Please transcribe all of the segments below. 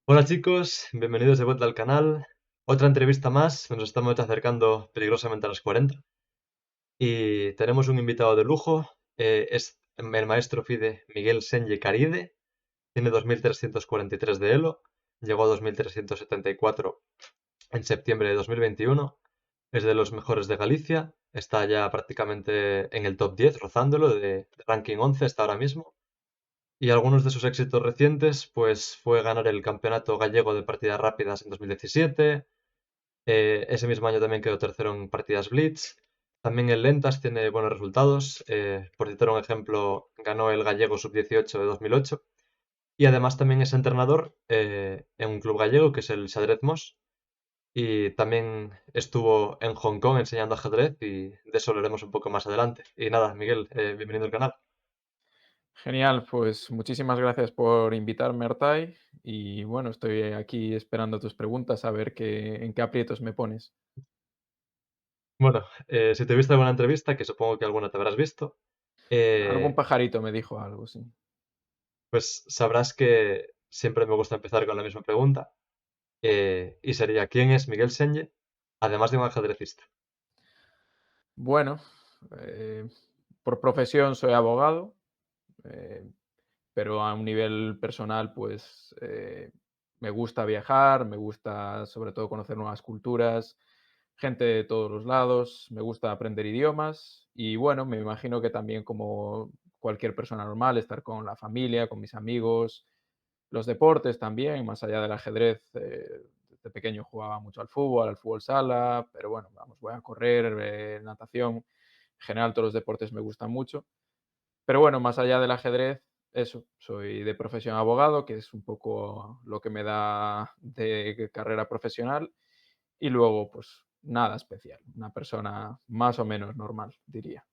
Hola chicos, bienvenidos de vuelta al canal. Otra entrevista más, nos estamos acercando peligrosamente a los 40 y tenemos un invitado de lujo, es el maestro FIDE Miguel Senye Caride, tiene 2343 de Elo, llegó a 2374 en septiembre de 2021, es de los mejores de Galicia, está ya prácticamente en el top 10, rozándolo, de ranking 11 está ahora mismo. Y algunos de sus éxitos recientes, pues fue ganar el Campeonato Gallego de Partidas Rápidas en 2017. Ese mismo año también quedó tercero en partidas Blitz. También en lentas tiene buenos resultados. Por citar un ejemplo, ganó el Gallego Sub-18 de 2008. Y además también es entrenador en un club gallego que es el Xadrez Mos. Y también estuvo en Hong Kong enseñando ajedrez y de eso hablaremos un poco más adelante. Y nada, Miguel, bienvenido al canal. Genial, pues muchísimas gracias por invitarme, Artai. Y bueno, estoy aquí esperando tus preguntas a ver en qué aprietos me pones. Bueno, si te viste alguna entrevista, que supongo que alguna te habrás visto, Algún eh, pajarito me dijo algo, sí. pues sabrás que siempre me gusta empezar con la misma pregunta, y sería, ¿quién es Miguel Senye, además de un ajedrecista? Bueno, eh, por profesión soy abogado, eh, pero a un nivel personal, pues me gusta viajar, me gusta sobre todo conocer nuevas culturas, gente de todos los lados, me gusta aprender idiomas y bueno, me imagino que también como cualquier persona normal, estar con la familia, con mis amigos, los deportes también, más allá del ajedrez, desde pequeño jugaba mucho al fútbol sala, pero bueno, vamos, voy a correr, natación, en general todos los deportes me gustan mucho. Pero bueno, más allá del ajedrez, eso, soy de profesión abogado, que es un poco lo que me da de carrera profesional, y luego, pues nada especial, una persona más o menos normal, diría.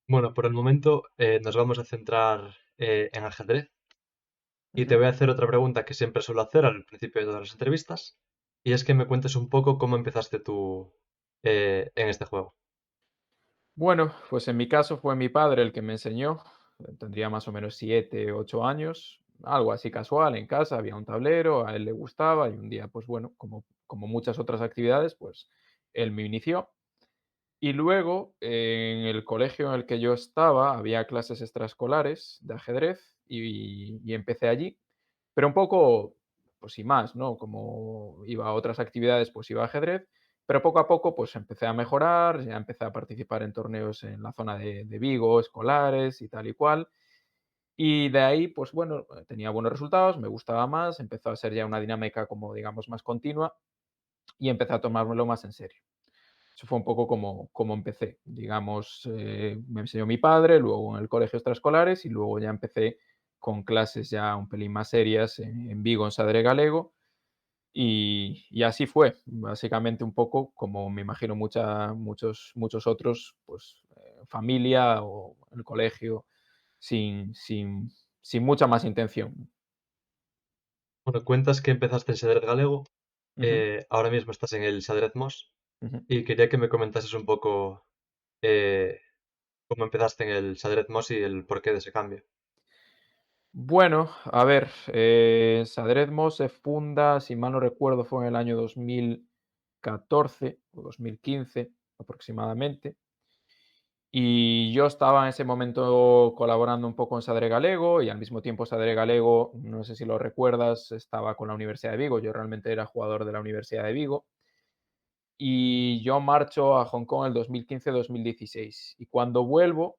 Bueno, por el momento nos vamos a centrar en ajedrez y te Ujú. voy a hacer otra pregunta que siempre suelo hacer al principio de todas las entrevistas, y es que me cuentes un poco cómo empezaste tú en este juego. Bueno, pues en mi caso fue mi padre el que me enseñó, tendría más o menos 7, 8 años, algo así casual en casa, había un tablero, a él le gustaba y un día, pues bueno, como muchas otras actividades, pues él me inició. Y luego, en el colegio en el que yo estaba, había clases extraescolares de ajedrez y empecé allí, pero un poco, pues sin más, ¿no? Como iba a otras actividades, pues iba a ajedrez, pero poco a poco, pues empecé a mejorar, ya empecé a participar en torneos en la zona de Vigo, escolares y tal y cual. Y de ahí, pues bueno, tenía buenos resultados, me gustaba más, empezó a ser ya una dinámica como, digamos, más continua y empecé a tomármelo más en serio. Eso fue un poco como empecé. Digamos, me enseñó mi padre, luego en el colegio extraescolares y luego ya empecé con clases ya un pelín más serias en Vigo, en Sadre Galego. Y así fue, básicamente un poco como me imagino muchos otros, pues familia o el colegio, sin, sin, sin mucha más intención. Bueno, cuentas que empezaste en xadrez galego, Ujú, ahora mismo estás en el xadrez Mos, ujú. y quería que me comentases un poco eh, cómo empezaste en el xadrez Mos y el porqué de ese cambio. Bueno, a ver, Sadredmo se funda, si mal no recuerdo, fue en el año 2014 o 2015 aproximadamente. Y yo estaba en ese momento colaborando un poco en Sadre Galego y al mismo tiempo Sadre Galego, no sé si lo recuerdas, estaba con la Universidad de Vigo. Yo realmente era jugador de la Universidad de Vigo y yo marcho a Hong Kong el 2015-2016. Y cuando vuelvo,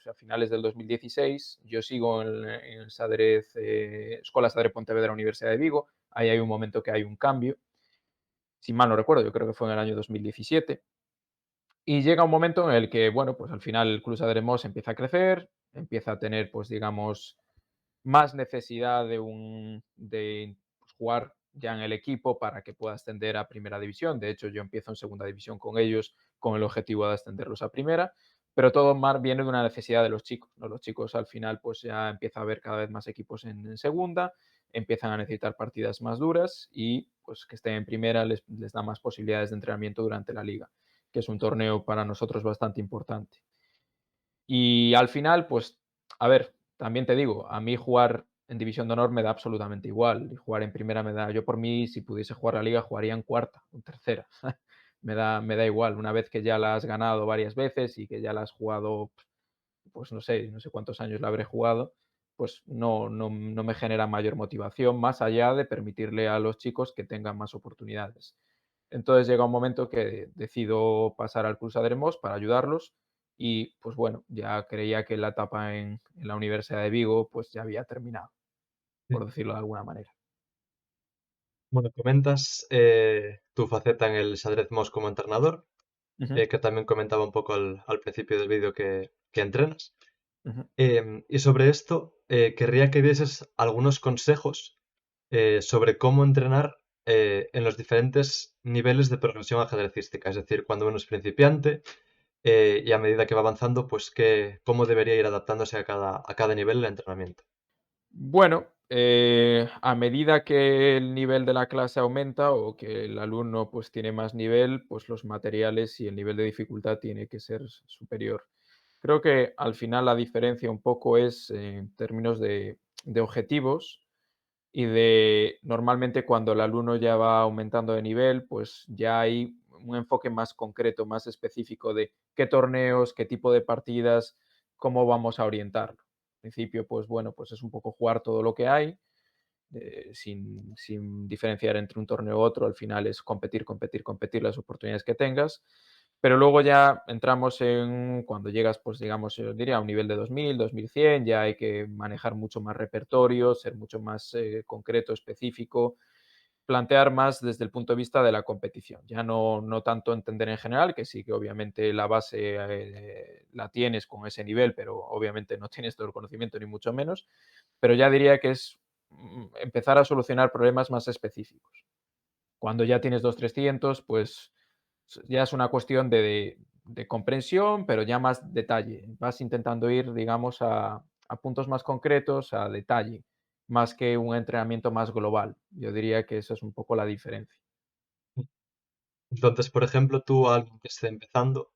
a finales del 2016, yo sigo en el Xadrez, Escola Xadrez Pontevedra Universidad de Vigo. Ahí hay un momento que hay un cambio. Si mal no recuerdo, yo creo que fue en el año 2017. Y llega un momento en el que, bueno, pues al final el Club Xadrez Mos empieza a crecer, empieza a tener, pues digamos, más necesidad de pues, jugar ya en el equipo para que pueda ascender a primera división. De hecho, yo empiezo en segunda división con ellos con el objetivo de ascenderlos a primera, pero todo más viene de una necesidad de los chicos, ¿no? Los chicos al final pues ya empieza a haber cada vez más equipos en segunda, empiezan a necesitar partidas más duras y pues que estén en primera les da más posibilidades de entrenamiento durante la liga, que es un torneo para nosotros bastante importante. Y al final, pues, a ver, también te digo, a mí jugar en División de Honor me da absolutamente igual, y jugar en primera me da yo por mí, si pudiese jugar la liga, jugaría en cuarta o en tercera. Me da igual, una vez que ya la has ganado varias veces y que ya la has jugado, pues no sé cuántos años la habré jugado, pues no me genera mayor motivación, más allá de permitirle a los chicos que tengan más oportunidades. Entonces llega un momento que decido pasar al Cruzaderemos para ayudarlos y, pues bueno, ya creía que la etapa en la Universidad de Vigo, pues ya había terminado, Sí. por decirlo de alguna manera. Bueno, comentas tu faceta en el Xadrez Mos como entrenador, Ujú, que también comentaba un poco al principio del vídeo que entrenas. ujú. Y sobre esto, querría que dieses algunos consejos sobre cómo entrenar en los diferentes niveles de progresión ajedrecística. Es decir, cuando uno es principiante y a medida que va avanzando, pues cómo debería ir adaptándose a cada nivel el entrenamiento. Bueno, a medida que el nivel de la clase aumenta o que el alumno pues tiene más nivel, pues los materiales y el nivel de dificultad tiene que ser superior. Creo que al final la diferencia un poco es en términos de objetivos y de normalmente cuando el alumno ya va aumentando de nivel, pues ya hay un enfoque más concreto, más específico de qué torneos, qué tipo de partidas, cómo vamos a orientarlo. Al principio, pues bueno, pues es un poco jugar todo lo que hay, sin diferenciar entre un torneo u otro, al final es competir, competir, competir las oportunidades que tengas, pero luego ya entramos en, cuando llegas, pues digamos, yo diría a un nivel de 2000, 2100, ya hay que manejar mucho más repertorio, ser mucho más concreto, específico, plantear más desde el punto de vista de la competición. Ya no tanto entender en general, que sí que obviamente la base la tienes con ese nivel, pero obviamente no tienes todo el conocimiento ni mucho menos, pero ya diría que es empezar a solucionar problemas más específicos. Cuando ya tienes 2 300 pues ya es una cuestión de comprensión, pero ya más detalle. Vas intentando ir, digamos, a puntos más concretos, a detalle, más que un entrenamiento más global. Yo diría que eso es un poco la diferencia. Entonces, por ejemplo, tú a alguien que esté empezando,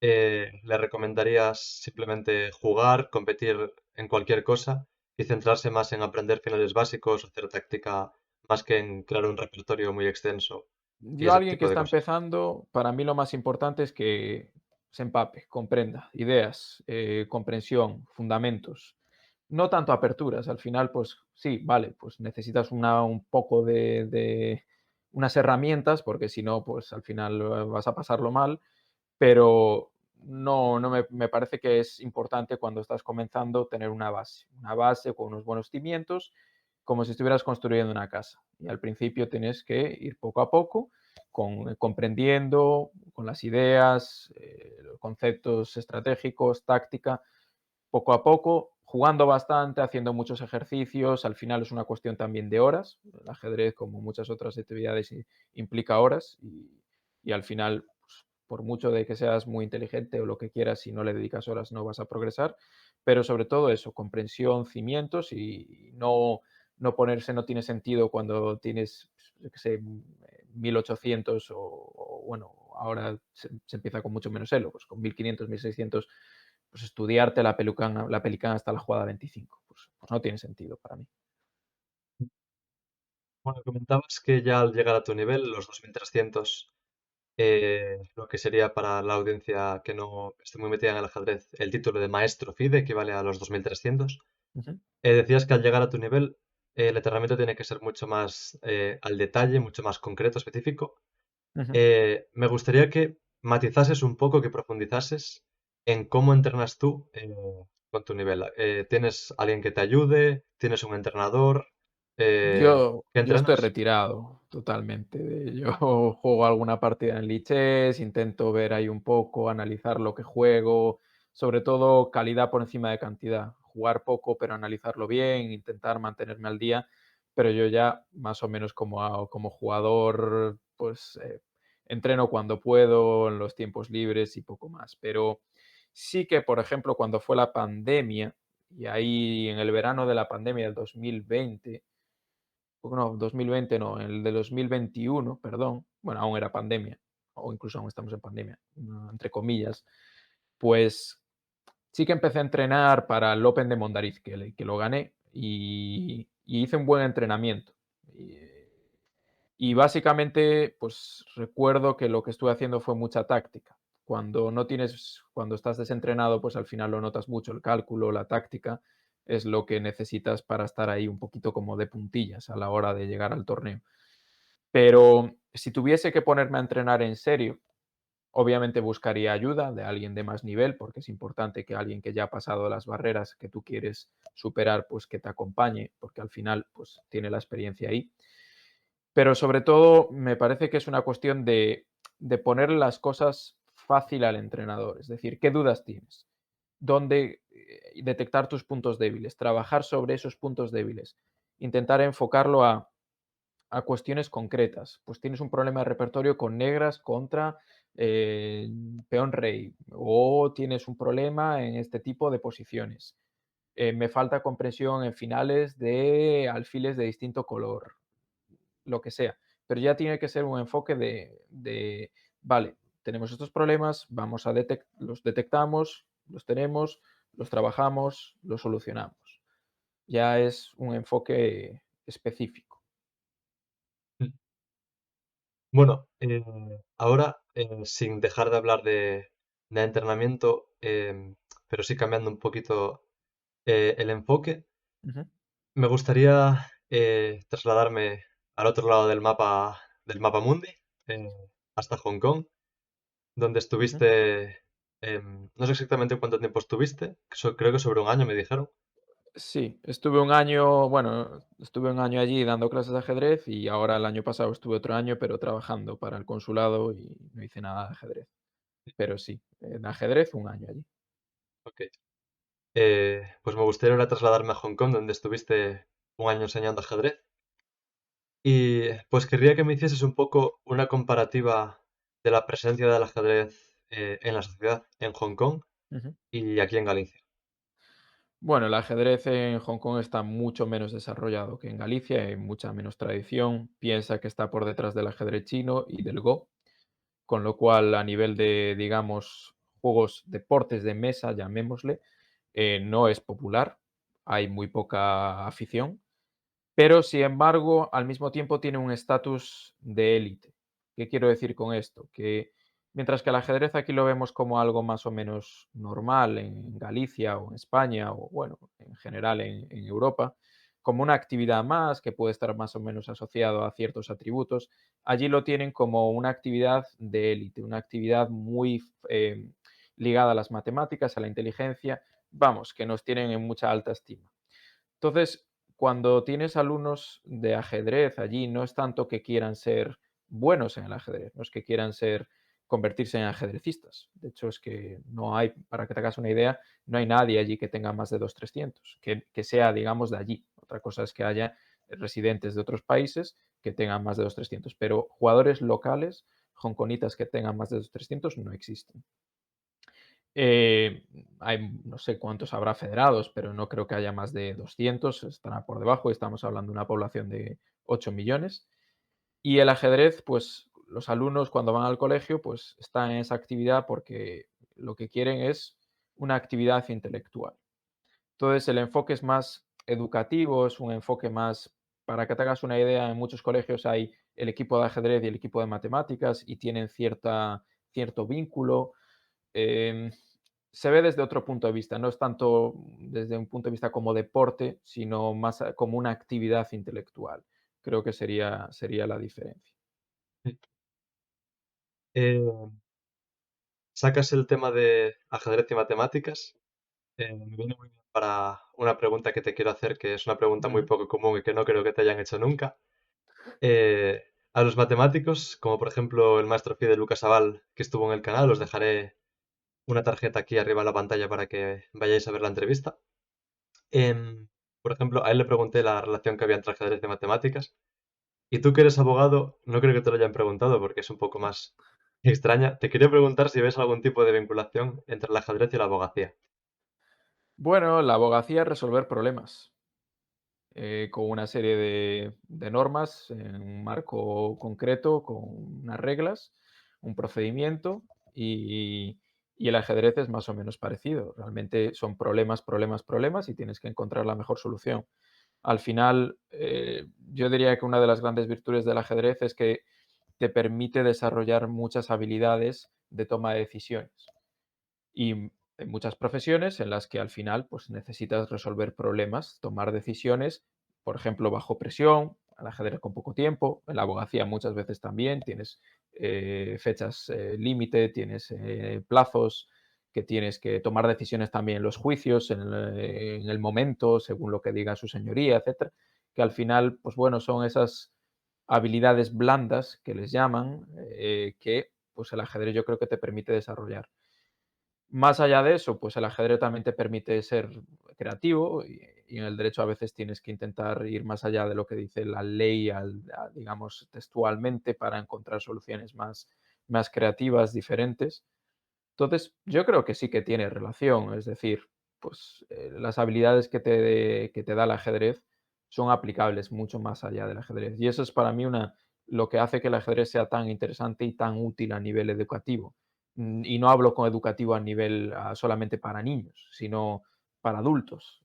le recomendarías simplemente jugar, competir en cualquier cosa y centrarse más en aprender finales básicos, hacer táctica, más que en crear un repertorio muy extenso y Yo, ese alguien que tipo de está cosas. empezando, para mí lo más importante es que se empape, comprenda ideas, comprensión, fundamentos. No tanto aperturas, al final, pues sí, vale, pues necesitas un poco de unas herramientas, porque si no, pues al final vas a pasarlo mal, pero no me parece que es importante cuando estás comenzando tener una base con unos buenos cimientos, como si estuvieras construyendo una casa. Y al principio tienes que ir poco a poco, comprendiendo con las ideas, los conceptos estratégicos, táctica, poco a poco, jugando bastante, haciendo muchos ejercicios. Al final es una cuestión también de horas. El ajedrez, como muchas otras actividades, implica horas y al final, pues, por mucho de que seas muy inteligente o lo que quieras, si no le dedicas horas no vas a progresar. Pero sobre todo eso, comprensión, cimientos y no ponerse, no tiene sentido cuando tienes, pues, yo qué sé, 1800 o bueno, ahora se empieza con mucho menos elo, pues con 1500, 1600 pues estudiarte la Pelicana hasta la jugada 25. Pues no tiene sentido para mí. Bueno, comentabas que ya al llegar a tu nivel, los 2300, lo que sería para la audiencia que no esté muy metida en el ajedrez, el título de maestro FIDE equivale a los 2300. Ujú, Decías que al llegar a tu nivel, el entrenamiento tiene que ser mucho más al detalle, mucho más concreto, específico. ujú. Me gustaría que matizases un poco, que profundizases en cómo entrenas tú con tu nivel. ¿Tienes alguien que te ayude? ¿Tienes un entrenador? ¿Qué Yo estoy entrenas? retirado totalmente. Yo juego alguna partida en lichess, intento ver ahí un poco, analizar lo que juego, sobre todo calidad por encima de cantidad. Jugar poco, pero analizarlo bien, intentar mantenerme al día, pero yo ya más o menos como jugador, pues entreno cuando puedo, en los tiempos libres y poco más. Pero sí que, por ejemplo, cuando fue la pandemia, y ahí en el verano de la pandemia del 2020, no, 2020 no, el de 2021, perdón, bueno, aún era pandemia, o incluso aún estamos en pandemia, entre comillas, pues sí que empecé a entrenar para el Open de Mondariz, que lo gané, y hice un buen entrenamiento. Y, y básicamente, pues recuerdo que lo que estuve haciendo fue mucha táctica. Cuando estás desentrenado, pues al final lo notas mucho, el cálculo, la táctica es lo que necesitas para estar ahí un poquito como de puntillas a la hora de llegar al torneo. Pero si tuviese que ponerme a entrenar en serio, obviamente buscaría ayuda de alguien de más nivel, porque es importante que alguien que ya ha pasado las barreras que tú quieres superar, pues que te acompañe, porque al final, pues tiene la experiencia ahí. Pero sobre todo, me parece que es una cuestión de poner las cosas fácil al entrenador. Es decir, ¿qué dudas tienes? ¿Dónde detectar tus puntos débiles? Trabajar sobre esos puntos débiles. Intentar enfocarlo a cuestiones concretas. Pues tienes un problema de repertorio con negras contra eh, peón rey, o tienes un problema en este tipo de posiciones. Me falta compresión en finales de alfiles de distinto color, lo que sea. Pero ya tiene que ser un enfoque vale, tenemos estos problemas, los detectamos, los tenemos, los trabajamos, los solucionamos. Ya es un enfoque específico. Mm. Bueno, ahora, sin dejar de hablar de entrenamiento, pero sí cambiando un poquito el enfoque, Ujú, me gustaría trasladarme al otro lado del mapa mundi, eh, hasta Hong Kong, donde ujú. estuviste, no sé exactamente cuánto tiempo estuviste, creo que sobre un año me dijeron. Sí, estuve un año, bueno, estuve un año allí dando clases de ajedrez y ahora el año pasado estuve otro año, pero trabajando para el consulado y no hice nada de ajedrez. Pero sí, en ajedrez un año allí. Ok. Pues me gustaría ahora trasladarme a Hong Kong, donde estuviste un año enseñando ajedrez. Y pues querría que me hicieses un poco una comparativa de la presencia del ajedrez en la sociedad en Hong Kong Ujú. y aquí en Galicia. Bueno, el ajedrez en Hong Kong está mucho menos desarrollado que en Galicia, hay mucha menos tradición. Piensa que está por detrás del ajedrez chino y del Go, con lo cual a nivel de, digamos, juegos, deportes de mesa, llamémosle, no es popular. Hay muy poca afición. Pero, sin embargo, al mismo tiempo tiene un estatus de élite. ¿Qué quiero decir con esto? Que mientras que el ajedrez aquí lo vemos como algo más o menos normal en Galicia o en España o, bueno, en general en Europa, como una actividad más que puede estar más o menos asociado a ciertos atributos, allí lo tienen como una actividad de élite, una actividad muy ligada a las matemáticas, a la inteligencia, vamos, que nos tienen en mucha alta estima. Entonces, cuando tienes alumnos de ajedrez allí, no es tanto que quieran ser buenos en el ajedrez, no es que quieran convertirse en ajedrecistas. De hecho, es que no hay, para que te hagas una idea, no hay nadie allí que tenga más de 2.300, que sea, digamos, de allí. Otra cosa es que haya residentes de otros países que tengan más de 2.300, pero jugadores locales, hongkonitas que tengan más de 2.300 no existen. Hay no sé cuántos habrá federados, pero no creo que haya más de 200, estará por debajo, estamos hablando de una población de 8 millones. Y el ajedrez, pues los alumnos cuando van al colegio, pues están en esa actividad porque lo que quieren es una actividad intelectual. Entonces, el enfoque es más educativo, es un enfoque más, para que te hagas una idea, en muchos colegios hay el equipo de ajedrez y el equipo de matemáticas y tienen cierto vínculo. Em, Se ve desde otro punto de vista, no es tanto desde un punto de vista como deporte, sino más como una actividad intelectual. Creo que sería la diferencia. Eh, Sacas el tema de ajedrez y matemáticas. Me viene muy bien para una pregunta que te quiero hacer, que es una pregunta muy Ujú, poco común y que no creo que te hayan hecho nunca. A los matemáticos, como por ejemplo el maestro Fide Lucas Aval, que estuvo en el canal, os ujú. dejaré una tarjeta aquí arriba en la pantalla para que vayáis a ver la entrevista. Em, por ejemplo, a él le pregunté la relación que había entre ajedrez y matemáticas. Y tú que eres abogado, no creo que te lo hayan preguntado porque es un poco más extraña. Te quería preguntar si ves algún tipo de vinculación entre el ajedrez y la abogacía. Bueno, la abogacía es resolver problemas, con una serie de normas en un marco concreto, con unas reglas, un procedimiento y el ajedrez es más o menos parecido. Realmente son problemas, problemas, problemas y tienes que encontrar la mejor solución. Al final, yo diría que una de las grandes virtudes del ajedrez es que te permite desarrollar muchas habilidades de toma de decisiones. Y hay muchas profesiones en las que al final pues necesitas resolver problemas, tomar decisiones, por ejemplo, bajo presión, al ajedrez con poco tiempo, en la abogacía muchas veces también tienes fechas límite, tienes plazos que tienes que tomar decisiones también en los juicios, en el momento, según lo que diga su señoría, etcétera, que al final, pues bueno, son esas habilidades blandas que les llaman, que pues el ajedrez yo creo que te permite desarrollar. Más allá de eso, pues el ajedrez también te permite ser creativo y en el derecho a veces tienes que intentar ir más allá de lo que dice la ley, digamos, textualmente para encontrar soluciones más creativas, diferentes. Entonces, yo creo que sí que tiene relación, es decir, pues las habilidades que te da el ajedrez son aplicables mucho más allá del ajedrez. Y eso es para mí lo que hace que el ajedrez sea tan interesante y tan útil a nivel educativo. Y no hablo con educativo a nivel solamente para niños, sino para adultos.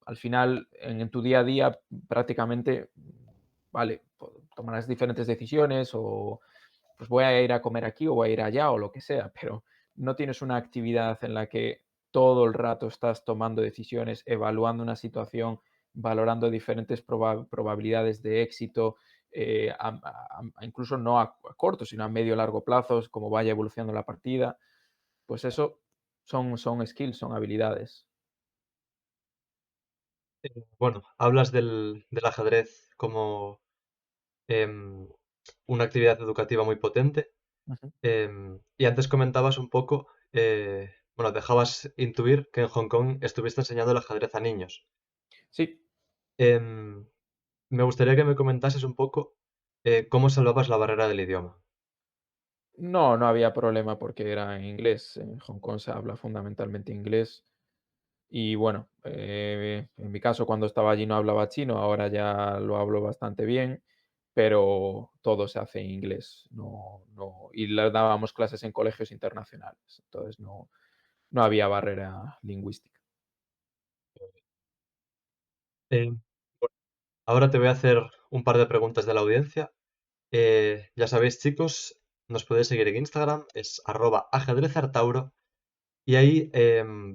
Al final, en tu día a día, prácticamente, vale, tomarás diferentes decisiones o pues voy a ir a comer aquí o voy a ir allá o lo que sea, pero no tienes una actividad en la que todo el rato estás tomando decisiones, evaluando una situación, valorando diferentes probabilidades de éxito, incluso no a corto, sino a medio largo plazo, como vaya evolucionando la partida. Pues eso son skills, son habilidades. Bueno, hablas del ajedrez como em, una actividad educativa muy potente. Ujú. Y antes comentabas un poco, bueno, dejabas intuir que en Hong Kong estuviste enseñando el ajedrez a niños. Sí, Em, Me gustaría que me comentases un poco cómo salvabas la barrera del idioma. no, no había problema porque era en inglés. En Hong Kong se habla fundamentalmente inglés. Y bueno, en mi caso, cuando estaba allí no hablaba chino, ahora ya lo hablo bastante bien, pero todo se hace en inglés. Y le dábamos clases en colegios internacionales, entonces no había barrera lingüística. Bueno, ahora te voy a hacer un par de preguntas de la audiencia. Ya sabéis, chicos, nos podéis seguir en Instagram, es @ajedrezartauro. Y ahí,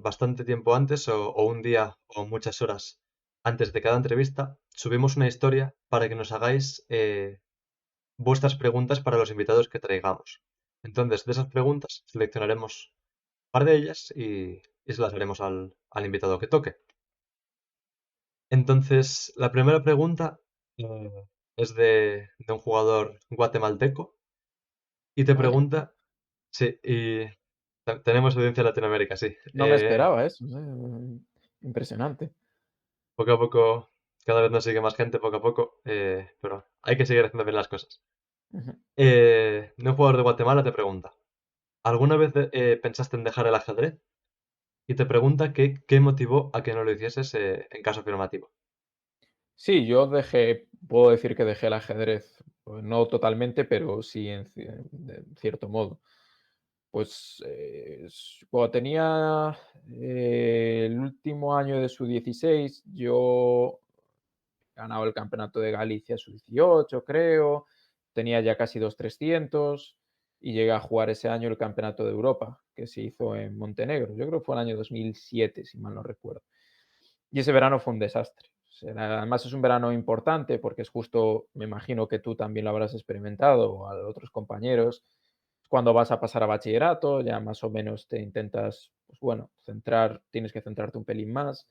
bastante tiempo antes, o un día o muchas horas antes de cada entrevista, subimos una historia para que nos hagáis vuestras preguntas para los invitados que traigamos. Entonces, de esas preguntas, seleccionaremos un par de ellas y se las haremos al invitado que toque. Entonces, la primera pregunta es de un jugador guatemalteco y te Vaya, pregunta, sí, y tenemos audiencia en Latinoamérica, sí. no me esperaba eso, impresionante. Poco a poco, cada vez nos sigue más gente, poco a poco, pero hay que seguir haciendo bien las cosas. Ujú. Un jugador de Guatemala te pregunta, ¿alguna vez pensaste en dejar el ajedrez? Y te pregunta qué motivó a que no lo hicieses en caso afirmativo. Sí, yo puedo decir que dejé el ajedrez, pues no totalmente, pero sí de cierto modo. Pues, cuando tenía, el último año de su 16 yo ganaba el campeonato de Galicia sub-18, creo, tenía ya casi 2.300 y llegué a jugar ese año el campeonato de Europa, que se hizo en Montenegro. Yo creo que fue el año 2007, si mal no recuerdo. Y ese verano fue un desastre. O sea, además es un verano importante porque es justo, me imagino que tú también lo habrás experimentado o a otros compañeros, cuando vas a pasar a bachillerato, ya más o menos te intentas, pues bueno, tienes que centrarte un pelín más.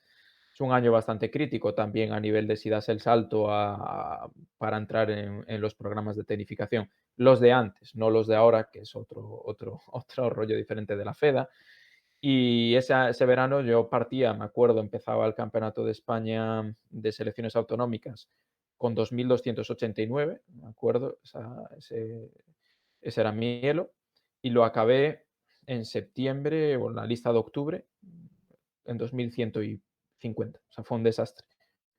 Es un año bastante crítico también a nivel de si das el salto para entrar en los programas de tecnificación. Los de antes, no los de ahora, que es otro rollo diferente de la FEDA. Y ese verano yo partía, me acuerdo, empezaba el Campeonato de España de Selecciones Autonómicas con 2.289, me acuerdo, ese era mi elo, y lo acabé en septiembre, o en la lista de octubre, en 2.150. O sea, fue un desastre.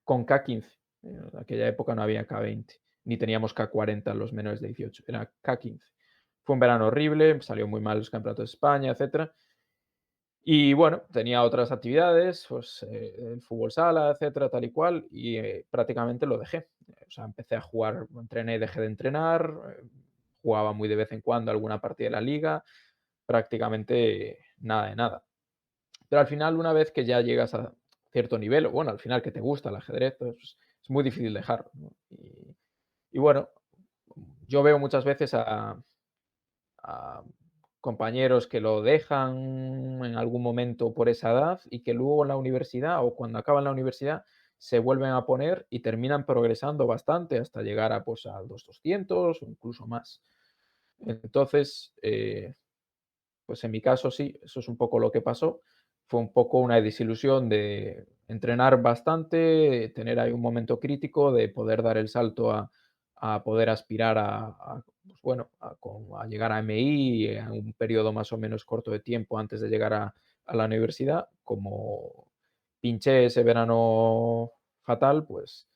Con K15. En aquella época no había K20, ni teníamos K40 los menores de 18, era K15. Fue un verano horrible, salió muy mal los campeonatos de España, etcétera. Y bueno, tenía otras actividades, pues, el fútbol sala, etcétera, tal y cual, y, prácticamente lo dejé. O sea, empecé a jugar, entrené, dejé de entrenar, jugaba muy de vez en cuando alguna partida de la liga, prácticamente nada de nada. Pero al final, una vez que ya llegas a cierto nivel, o bueno, al final que te gusta el ajedrez, pues, es muy difícil dejarlo, ¿no? Y bueno, yo veo muchas veces a compañeros que lo dejan en algún momento por esa edad y que luego en la universidad o cuando acaban la universidad se vuelven a poner y terminan progresando bastante hasta llegar a, pues, a los 200 o incluso más. Entonces, pues en mi caso sí, eso es un poco lo que pasó. Fue un poco una desilusión de entrenar bastante, tener ahí un momento crítico de poder dar el salto a poder aspirar pues bueno, a llegar a MI en un periodo más o menos corto de tiempo antes de llegar a la universidad. Como pinché ese verano fatal, pues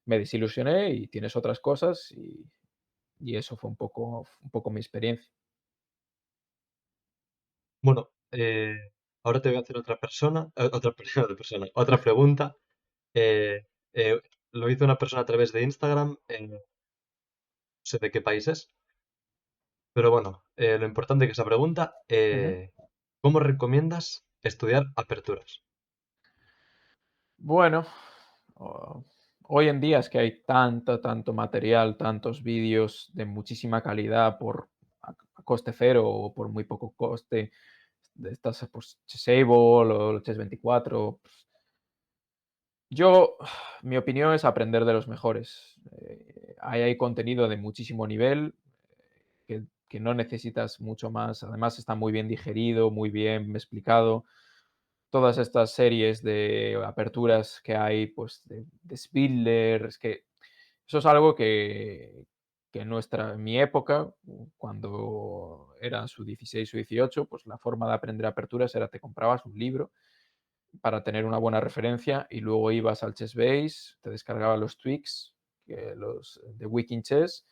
me desilusioné y tienes otras cosas y eso fue un poco mi experiencia. Bueno, ahora te voy a hacer otra pregunta. Eh, eh, lo hizo una persona a través de Instagram, no sé de qué país es, pero bueno, lo importante que esa pregunta, Ujú. ¿cómo recomiendas estudiar aperturas? Bueno, o hoy en día es que hay tanto material, tantos vídeos de muchísima calidad a coste cero o por muy poco coste, de estas, pues, Chessable o Chess24. Yo, mi opinión es aprender de los mejores. Ahí hay contenido de muchísimo nivel, que no necesitas mucho más. Además, está muy bien digerido, muy bien explicado. Todas estas series de aperturas que hay, pues, de Spindler, es que eso es algo que en mi época, cuando era su 16 o 18, pues la forma de aprender aperturas era te comprabas un libro para tener una buena referencia y luego ibas al Chessbase, te descargabas los tweaks, los de Wiking Chess,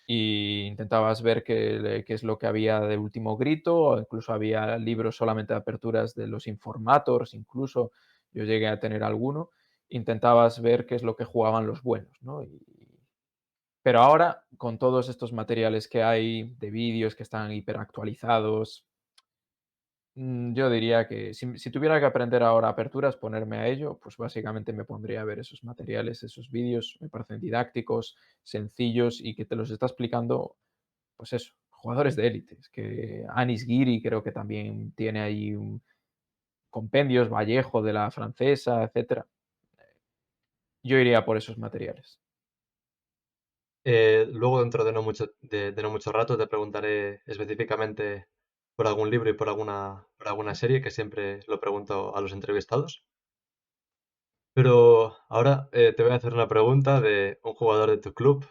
y intentabas ver qué es lo que había de último grito, o incluso había libros solamente de aperturas de los informators, incluso yo llegué a tener alguno. Intentabas ver qué es lo que jugaban los buenos, ¿no? Pero ahora, con todos estos materiales que hay de vídeos que están hiperactualizados, yo diría que si tuviera que aprender ahora aperturas, ponerme a ello, pues básicamente me pondría a ver esos materiales, esos vídeos, me parecen didácticos, sencillos y que te los está explicando, pues eso, jugadores de élite. Es que Anis Giri creo que también tiene ahí compendios, Vallejo de la francesa, etcétera. Yo iría por esos materiales. Luego, dentro de no mucho rato, te preguntaré específicamente por algún libro y por alguna serie, que siempre lo pregunto a los entrevistados. Pero ahora te voy a hacer una pregunta de un jugador de tu club.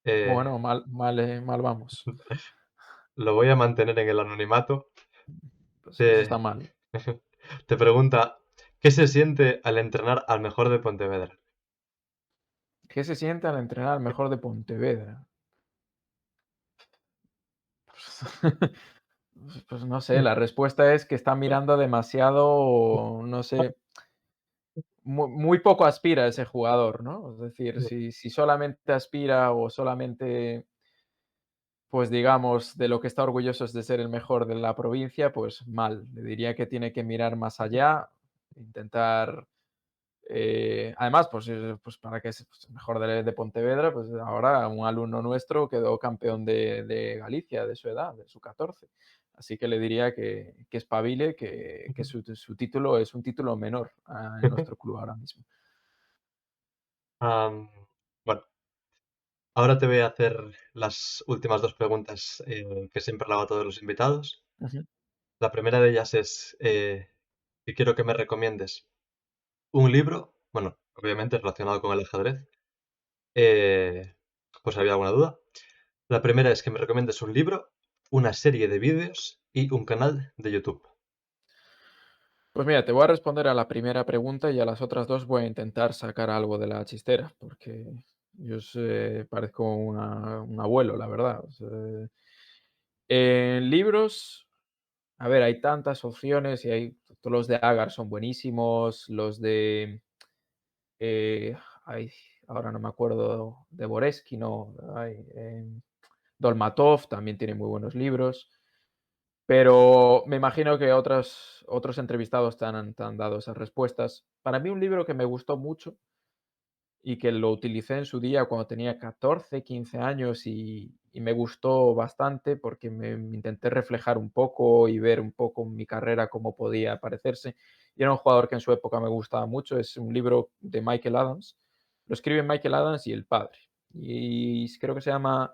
Eh, Bueno, mal vamos. lo voy a mantener en el anonimato. Pues eso Te, está mal. te pregunta, ¿qué se siente al entrenar al mejor de Pontevedra? ¿Qué se siente al entrenar al mejor de Pontevedra? Pues no sé, la respuesta es que está mirando demasiado, no sé, muy poco aspira ese jugador, ¿no? Es decir, si solamente aspira o solamente, pues digamos, de lo que está orgulloso es de ser el mejor de la provincia, pues mal. Le diría que tiene que mirar más allá, intentar. Además, pues, pues para que sea pues, mejor de Pontevedra, pues ahora un alumno nuestro quedó campeón de Galicia de su edad, de su 14. Así que le diría que espabile, que su título es un título menor en nuestro club ahora mismo. Am, bueno, ahora te voy a hacer las últimas dos preguntas que siempre le hago a todos los invitados. Ujú. La primera de ellas es que quiero que me recomiendes un libro, bueno, obviamente relacionado con el ajedrez, eh, por si había alguna duda. La primera es que me recomiendes un libro, una serie de vídeos y un canal de YouTube. Pues mira, te voy a responder a la primera pregunta y a las otras dos voy a intentar sacar algo de la chistera, porque parezco un abuelo, la verdad. O sea, en libros. A ver, hay tantas opciones y hay todos los de Agar son buenísimos, los de, eh, ay, ahora no me acuerdo, de Boresky, no, ay, Dolmatov también tiene muy buenos libros, pero me imagino que otros entrevistados te han dado esas respuestas. Para mí un libro que me gustó mucho y que lo utilicé en su día cuando tenía 14, 15 años y me gustó bastante porque me intenté reflejar un poco y ver un poco mi carrera cómo podía parecerse. Y era un jugador que en su época me gustaba mucho, es un libro de Michael Adams. Lo escribe Michael Adams y el padre. Y creo que se llama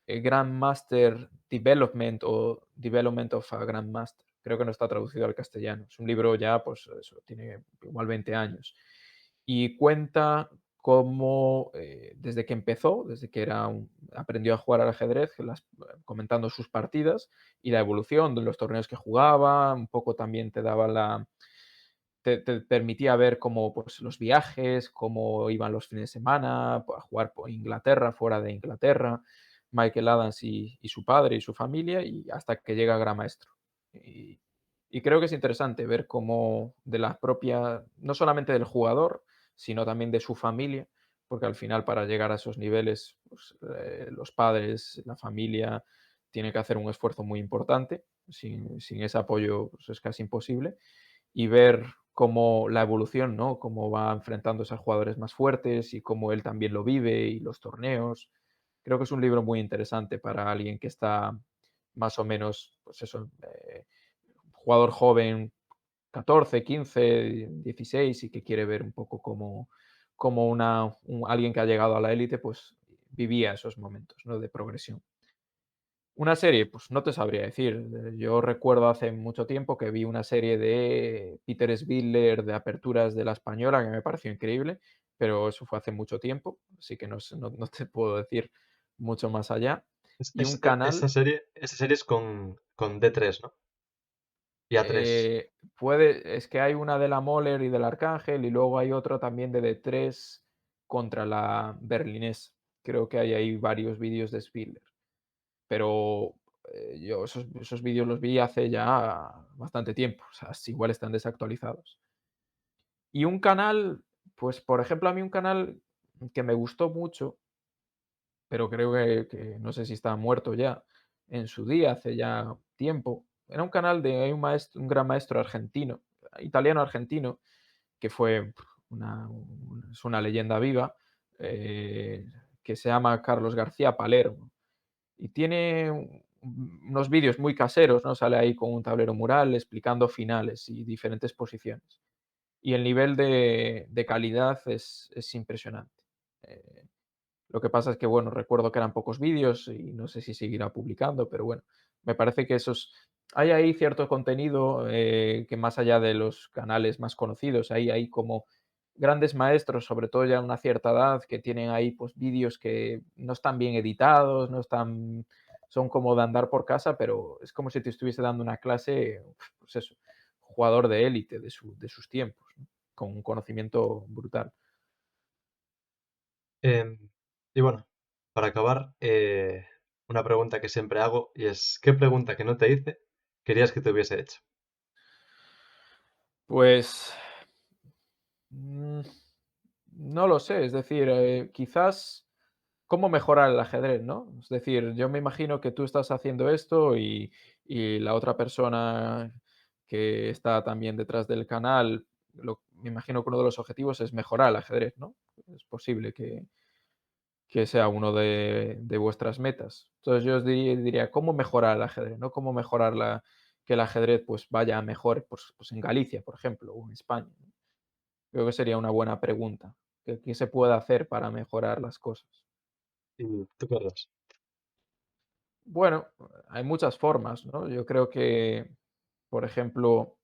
Grandmaster Development o Development of a Grandmaster. Creo que no está traducido al castellano. Es un libro ya, pues eso, tiene igual 20 años. Y cuenta cómo desde que empezó, desde que aprendió a jugar al ajedrez, comentando sus partidas y la evolución de los torneos que jugaba, un poco también te daba te permitía ver cómo pues, los viajes, cómo iban los fines de semana, a jugar por Inglaterra, fuera de Inglaterra, Michael Adams y su padre y su familia, y hasta que llega a Gran Maestro. Y, y creo que es interesante ver cómo de la propia, no solamente del jugador, sino también de su familia, porque al final para llegar a esos niveles, pues, los padres, la familia, tienen que hacer un esfuerzo muy importante. Sin ese apoyo pues, es casi imposible y ver cómo la evolución, ¿no? Cómo va enfrentándose a jugadores más fuertes y cómo él también lo vive y los torneos. Creo que es un libro muy interesante para alguien que está más o menos, pues eso, jugador joven, 14, 15, 16 y que quiere ver un poco cómo alguien que ha llegado a la élite, pues vivía esos momentos, ¿no? De progresión. Una serie, pues no te sabría decir. Yo recuerdo hace mucho tiempo que vi una serie de Peter Svidler de aperturas de La Española que me pareció increíble, pero eso fue hace mucho tiempo, así que no te puedo decir mucho más allá. Y un canal, Esa serie es con D3, ¿no? Y A3. es que hay una de la Moller y del Arcángel y luego hay otro también de D3 contra la Berlinesa. Creo que hay ahí varios vídeos de Svidler. Pero, yo esos vídeos los vi hace ya bastante tiempo, o sea, igual están desactualizados. Y un canal, pues, por ejemplo, a mí un canal que me gustó mucho, pero creo que no sé si está muerto ya, en su día, hace ya tiempo, era un canal de un gran maestro argentino, italiano-argentino, que fue es una leyenda viva, eh, que se llama Carlos García Palermo. Y tiene unos vídeos muy caseros, ¿no? Sale ahí con un tablero mural explicando finales y diferentes posiciones. Y el nivel de calidad es impresionante. Eh, lo que pasa es que, bueno, recuerdo que eran pocos vídeos y no sé si seguirá publicando, pero bueno, me parece que hay ahí cierto contenido que más allá de los canales más conocidos, hay como grandes maestros, sobre todo ya a una cierta edad, que tienen ahí pues vídeos que no están bien editados, no están, son como de andar por casa, pero es como si te estuviese dando una clase, pues eso, jugador de élite de sus tiempos, ¿no? Con un conocimiento brutal. Em, y bueno, para acabar, una pregunta que siempre hago y es, ¿qué pregunta que no te hice querías que te hubiese hecho? Pues Mm, no lo sé, es decir, quizás cómo mejorar el ajedrez, ¿no? Es decir, yo me imagino que tú estás haciendo esto y la otra persona que está también detrás del canal, me imagino que uno de los objetivos es mejorar el ajedrez, ¿no? Es posible que sea uno de vuestras metas. Entonces yo os diría, ¿cómo mejorar el ajedrez? ¿No? ¿Cómo mejorar que el ajedrez pues, vaya mejor pues en Galicia, por ejemplo, o en España? Creo que sería una buena pregunta. ¿Qué se puede hacer para mejorar las cosas? ¿Y tú qué harías? Bueno, hay muchas formas, ¿no? Yo creo que, por ejemplo,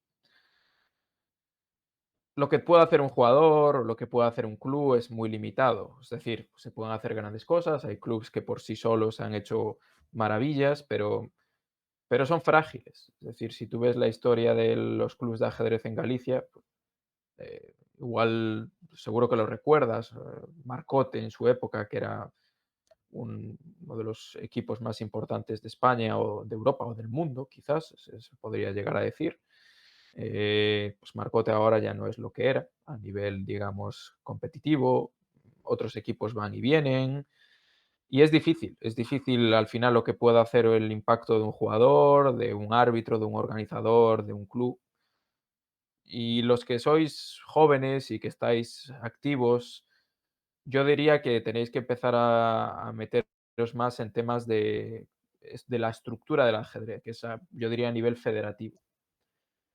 lo que puede hacer un jugador o lo que puede hacer un club es muy limitado. Es decir, se pueden hacer grandes cosas, hay clubes que por sí solos han hecho maravillas, pero son frágiles. Es decir, si tú ves la historia de los clubes de ajedrez en Galicia, igual seguro que lo recuerdas, Marcote en su época, que era uno de los equipos más importantes de España o de Europa o del mundo, quizás, se podría llegar a decir. Pues Marcote ahora ya no es lo que era a nivel, digamos, competitivo. Otros equipos van y vienen. Y es difícil al final lo que pueda hacer el impacto de un jugador, de un árbitro, de un organizador, de un club. Y los que sois jóvenes y que estáis activos, yo diría que tenéis que empezar a meteros más en temas de la estructura del ajedrez, que es yo diría a nivel federativo.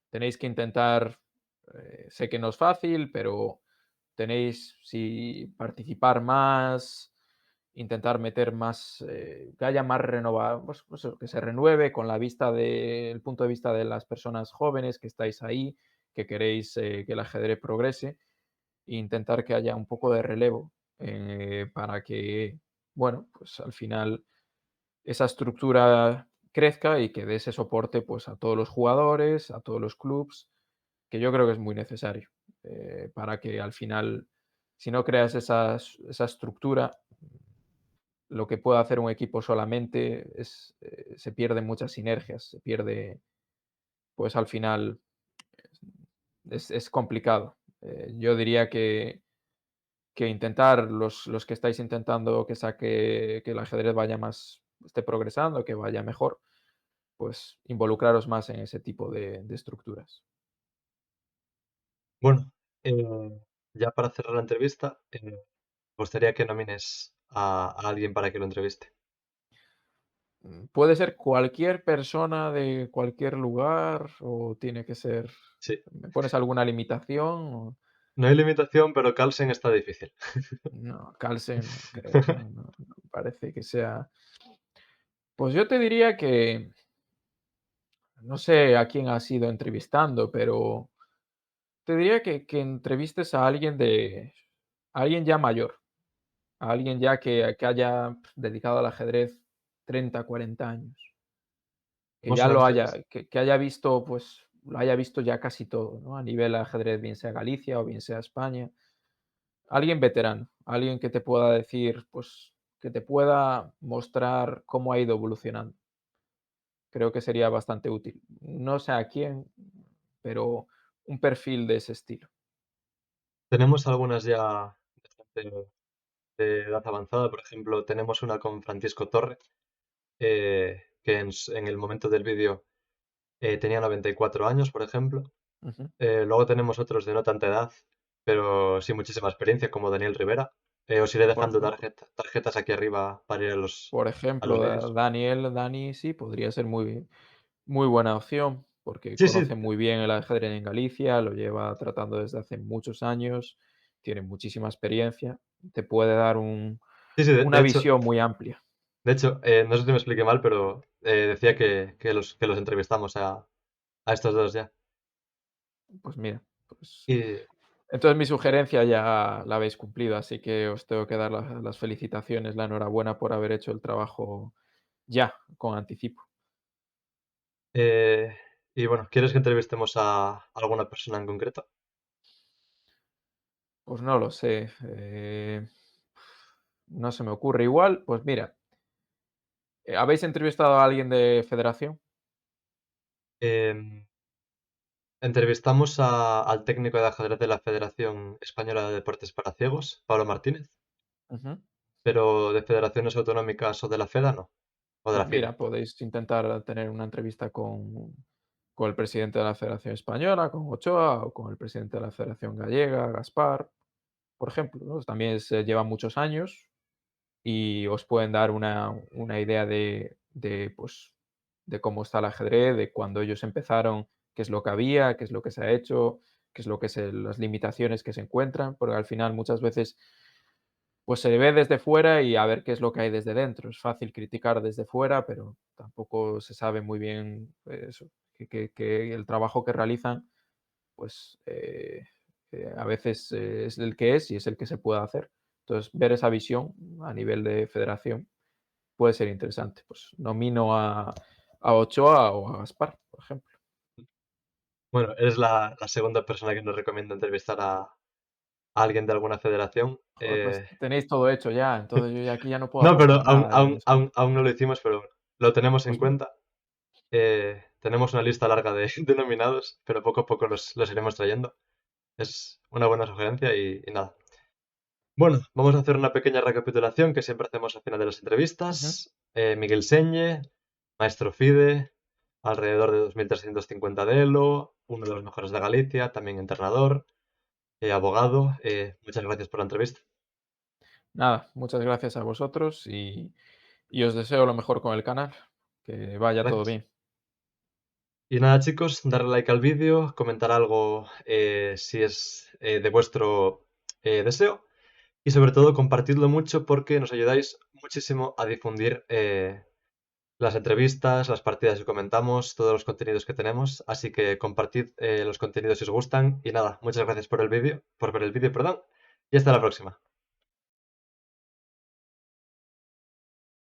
Tenéis que intentar, sé que no es fácil, pero tenéis si participar más, intentar meter más, que haya más renova pues eso, que se renueve con la vista el punto de vista de las personas jóvenes que estáis ahí, que queréis, que el ajedrez progrese, e intentar que haya un poco de relevo, para que, bueno, pues al final esa estructura crezca y que dé ese soporte, pues, a todos los jugadores, a todos los clubs, que yo creo que es muy necesario, para que al final, si no creas esa estructura, lo que puede hacer un equipo solamente es, se pierden muchas sinergias, se pierde, pues, al final es complicado. Yo diría que intentar los que estáis intentando que el ajedrez vaya más esté progresando, que vaya mejor, pues involucraros más en ese tipo de estructuras. Bueno, ya para cerrar la entrevista, me gustaría que nomines a alguien para que lo entreviste. Puede ser cualquier persona de cualquier lugar o tiene que ser, Sí, ¿me pones alguna limitación? no hay limitación, pero Carlsen está difícil. No, Carlsen no creo, no parece que sea. Pues yo te diría que no sé a quién has ido entrevistando, pero te diría que entrevistes a alguien ya mayor, a alguien ya que haya dedicado al ajedrez 30, 40 años, que Vamos ya a una lo haya, entrevista. que haya visto, pues, lo haya visto ya casi todo, ¿no? A nivel ajedrez, bien sea Galicia o bien sea España. Alguien veterano, alguien que te pueda decir, pues, que te pueda mostrar cómo ha ido evolucionando. Creo que sería bastante útil. No sé a quién, pero un perfil de ese estilo. Tenemos algunas ya bastante de edad avanzada, por ejemplo, tenemos una con Francisco Torre, que en el momento del vídeo tenía 94 años, por ejemplo. Ujú. Luego tenemos otros de no tanta edad, pero sí muchísima experiencia, como Daniel Rivera. Os iré Por dejando ejemplo. tarjetas aquí arriba para ir Por a los ejemplo, vídeos. Dani sí, podría ser muy buena opción, porque Sí, sí, conoce muy bien el ajedrez en Galicia, lo lleva tratando desde hace muchos años, tiene muchísima experiencia, te puede dar sí, sí, una visión muy amplia. no sé si me expliqué mal, pero decía que los entrevistamos a estos dos ya. Pues mira, pues Y entonces mi sugerencia ya la habéis cumplido, así que os tengo que dar las felicitaciones, la enhorabuena por haber hecho el trabajo ya, con anticipo. Eh, y bueno, ¿quieres que entrevistemos a alguna persona en concreto? Pues no lo sé, no se me ocurre. Igual, pues mira, ¿habéis entrevistado a alguien de federación? Em, Entrevistamos al técnico de ajedrez de la Federación Española de Deportes para Ciegos, Pablo Martínez, Ujú. pero de federaciones autonómicas o de la FEDA no, o de Pues la FIDE. mira, podéis intentar tener una entrevista con el presidente de la Federación Española, con Ochoa, o con el presidente de la Federación Gallega, Gaspar, por ejemplo, ¿no? También se llevan muchos años y os pueden dar una idea pues, de cómo está el ajedrez, de cuando ellos empezaron, qué es lo que había, qué es lo que se ha hecho, qué es lo que las limitaciones que se encuentran, porque al final muchas veces pues se ve desde fuera y a ver qué es lo que hay desde dentro. Es fácil criticar desde fuera, pero tampoco se sabe muy bien eso, que el trabajo que realizan, pues a veces es el que es y es el que se puede hacer. Entonces, ver esa visión a nivel de federación puede ser interesante. Pues nomino a Ochoa o a Gaspar, por ejemplo. Bueno, eres la segunda persona que nos recomienda entrevistar a alguien de alguna federación. Joder, pues tenéis todo hecho ya, entonces yo ya aquí ya no puedo No, pero aportar nada ya después. aún no lo hicimos, pero lo tenemos en Pues cuenta. Tenemos una lista larga de, de nominados, pero poco a poco los iremos trayendo. Es una buena sugerencia y nada. Bueno, vamos a hacer una pequeña recapitulación que siempre hacemos al final de las ujú. entrevistas. Miguel Señe, Maestro Fide, alrededor de 2350 de Elo, uno de los mejores de Galicia, también entrenador, abogado. Muchas gracias por la entrevista. Nada, muchas gracias a vosotros y os deseo lo mejor con el canal, que vaya todo Gracias. bien. Y nada, chicos, darle like al vídeo, comentar algo si es de vuestro deseo y sobre todo compartidlo mucho porque nos ayudáis muchísimo a difundir las entrevistas, las partidas que comentamos, todos los contenidos que tenemos. Así que compartid los contenidos si os gustan. Y nada, muchas gracias por el vídeo, por ver el vídeo, perdón. Y hasta la próxima.